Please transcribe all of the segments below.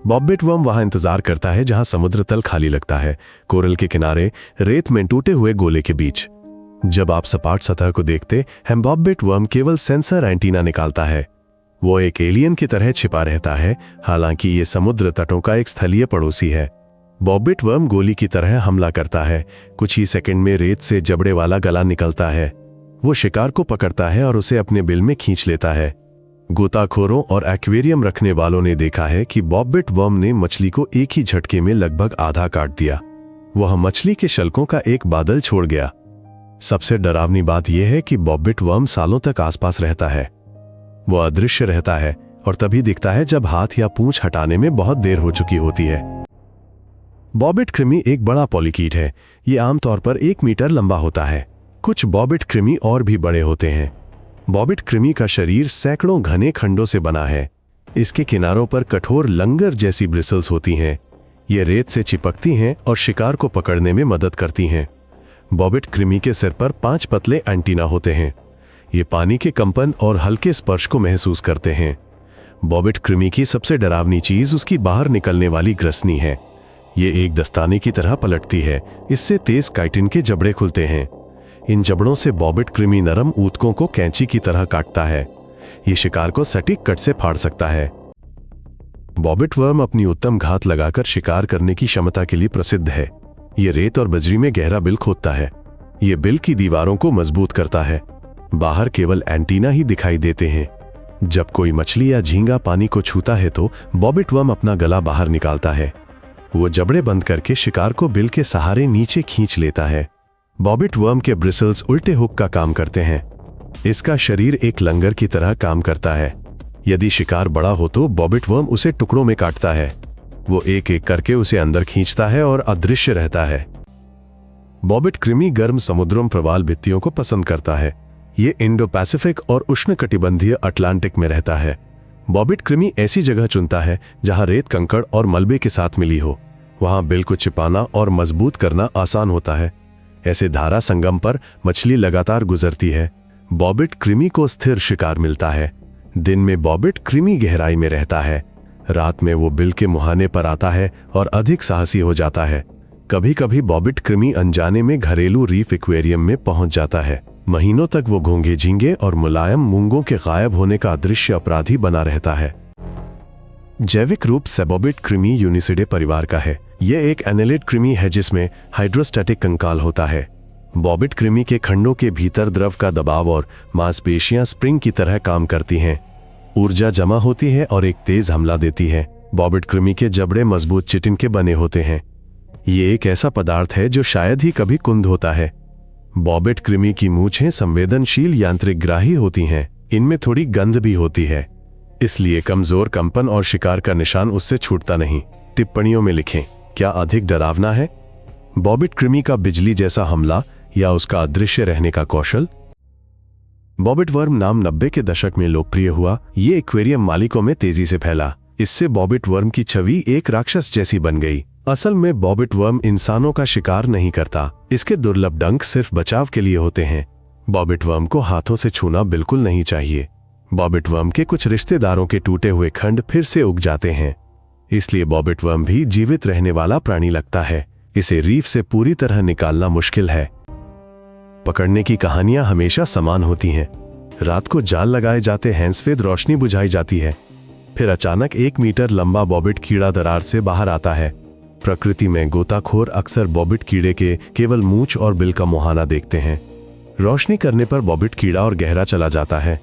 बॉबिट worm वहां इंतजार करता है जहां समुद्र तल खाली लगता है, कोरल के किनारे, रेत में टूटे हुए गोले के बीच। जब आप सपाट सतह को देखते हैं, बॉबिट वर्म केवल सेंसर एंटीना निकालता है। वो एक एलियन की तरह छिपा रहता है, हालांकि ये समुद्र तटों का एक स्थलीय पड़ोसी है। बॉबिट वर्म गोली की तरह हमला करता है। कुछ ही सेकंड में रेत से जबड़े वाला गला निकलता है। वो शिकार को पकड़ता है और उसे अपने बिल में खींच लेता है। गोताखोरों और एक्वेरियम रखने वालों ने देखा है कि बॉबिट वर्म ने मछली को एक ही झटके में लगभग आधा काट दिया। वह मछली के शल्कों का एक बादल छोड़ गया। सबसे डरावनी बात यह है कि बॉबिट वर्म सालों तक आसपास रहता है। वह अदृश्य रहता है और तभी दिखता है जब हाथ या पूंछ हटाने में बहुत देर हो चुकी होती है। बॉबिट कृमि एक बड़ा पॉलीकीट है। ये आमतौर पर 1 मीटर लंबा होता है। कुछ बॉबिट कृमि और भी बड़े होते हैं। बॉबिट कृमि का शरीर सैकड़ों घने खंडों से बना है। इसके किनारों पर कठोर लंगर जैसी ब्रिसल्स होती हैं। ये रेत से चिपकती हैं और शिकार को पकड़ने में मदद करती हैं। बॉबिट कृमि के सिर पर 5 पतले एंटीना होते हैं। ये पानी के कंपन और हल्के स्पर्श को महसूस करते हैं। बॉबिट कृमि की सबसे डरावनी चीज उसकी बाहर निकलने वाली ग्रसनी है। ये एक दस्ताने की तरह पलटती है। इससे तेज काइटिन के जबड़े खुलते हैं। इन जबड़ों से बॉबिट कृमि नरम ऊतकों को कैंची की तरह काटता है। ये शिकार को सटीक कट से फाड़ सकता है। बॉबिट वर्म अपनी उत्तम घात लगाकर शिकार करने की क्षमता के लिए प्रसिद्ध है। ये रेत और बजरी में गहरा बिल खोदता है। ये बिल की दीवारों को मजबूत करता है। बाहर केवल एंटीना ही दिखाई देते हैं। जब कोई मछली या झींगा पानी को छूता है तो बॉबिट वर्म अपना गला बाहर निकालता है। वो जबड़े बंद करके शिकार को बिल के सहारे नीचे खींच लेता है। बॉबिट वर्म के ब्रिसल्स उल्टे हुक का काम करते हैं। इसका शरीर एक लंगर की तरह काम करता है। यदि शिकार बड़ा हो तो बॉबिट वर्म उसे टुकड़ों में काटता है। वो एक एक करके उसे अंदर खींचता है और अदृश्य रहता है। बॉबिट कृमि गर्म समुद्रों प्रवाल भित्तियों को पसंद करता है। ये इंडो पैसिफिक और उष्णकटिबंधीय अटलांटिक में रहता है। बॉबिट कृमि ऐसी जगह चुनता है जहां रेत, कंकड़ और मलबे के साथ मिली हो। वहां बिल को छिपाना और मजबूत करना आसान होता है। ऐसे धारा संगम पर मछली लगातार गुजरती है। बॉबिट कृमि को स्थिर शिकार मिलता है। दिन में बॉबिट कृमि गहराई में रहता है। रात में वो बिल के मुहाने पर आता है और अधिक साहसी हो जाता है। कभी कभी बॉबिट कृमि अनजाने में घरेलू रीफ एक्वेरियम में पहुंच जाता है। महीनों तक वो घोंघे झींगे और मुलायम मूंगों के गायब होने का अदृश्य अपराधी बना रहता है। जैविक रूप से बॉबिट कृमि यूनिसिडे परिवार का है। यह एक एनेलिड कृमि है जिसमें हाइड्रोस्टैटिक कंकाल होता है। बॉबिट कृमि के खंडों के भीतर द्रव का दबाव और मांसपेशियां स्प्रिंग की तरह काम करती हैं। ऊर्जा जमा होती है और एक तेज हमला देती है। बॉबिट कृमि के जबड़े मजबूत चिटिन के बने होते हैं। ये एक ऐसा पदार्थ है जो शायद ही कभी कुंद होता है। बॉबिट कृमि की मूंछें संवेदनशील यांत्रिक ग्राही होती हैं। इनमें थोड़ी गंध भी होती है, इसलिए कमजोर कंपन और शिकार का निशान उससे छूटता नहीं। टिप्पणियों में लिखें, क्या अधिक डरावना है, बॉबिट कृमि का बिजली जैसा हमला या उसका अदृश्य रहने का कौशल? बॉबिट वर्म नाम 90 के दशक में लोकप्रिय हुआ। ये एक्वेरियम मालिकों में तेजी से फैला। इससे बॉबिट वर्म की छवि एक राक्षस जैसी बन गई। असल में बॉबिट वर्म इंसानों का शिकार नहीं करता। इसके दुर्लभ डंक सिर्फ बचाव के लिए होते हैं। बॉबिट वर्म को हाथों से छूना बिल्कुल नहीं चाहिए। बॉबिट वर्म के कुछ रिश्तेदारों के टूटे हुए खंड फिर से उग जाते हैं। इसलिए बॉबिट वर्म भी जीवित रहने वाला प्राणी लगता है। इसे रीफ से पूरी तरह निकालना मुश्किल है। पकड़ने की कहानियां हमेशा समान होती हैं। रात को जाल लगाए जाते हैं, सफेद रोशनी बुझाई जाती है। फिर अचानक 1 मीटर लंबा बॉबिट कीड़ा दरार से बाहर आता है। प्रकृति में गोताखोर अक्सर बॉबिट कीड़े के केवल मूंछ और बिल का मुहाना देखते हैं। रोशनी करने पर बॉबिट कीड़ा और गहरा चला जाता है।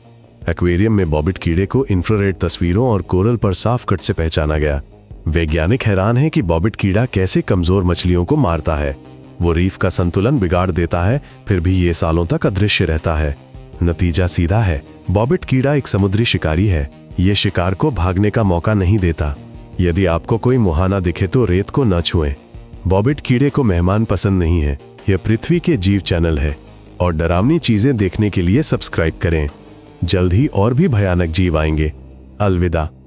एक्वेरियम में बॉबिट कीड़े को इंफ्रारेड तस्वीरों और कोरल पर साफ कट से पहचाना गया। वैज्ञानिक हैरान हैं कि बॉबिट कीड़ा कैसे कमजोर मछलियों को मारता है। वो रीफ का संतुलन बिगाड़ देता है, फिर भी ये सालों तक अदृश्य रहता है। नतीजा सीधा है, बॉबिट कीड़ा एक समुद्री शिकारी है। ये शिकार को भागने का मौका नहीं देता। यदि आपको कोई मुहाना दिखे तो रेत को न छुएं। बॉबिट कीड़े को मेहमान पसंद नहीं है। यह पृथ्वी के जीव चैनल है और डरावनी चीजें देखने के लिए सब्सक्राइब करें। जल्द ही और भी भयानक जीव आएंगे। अलविदा।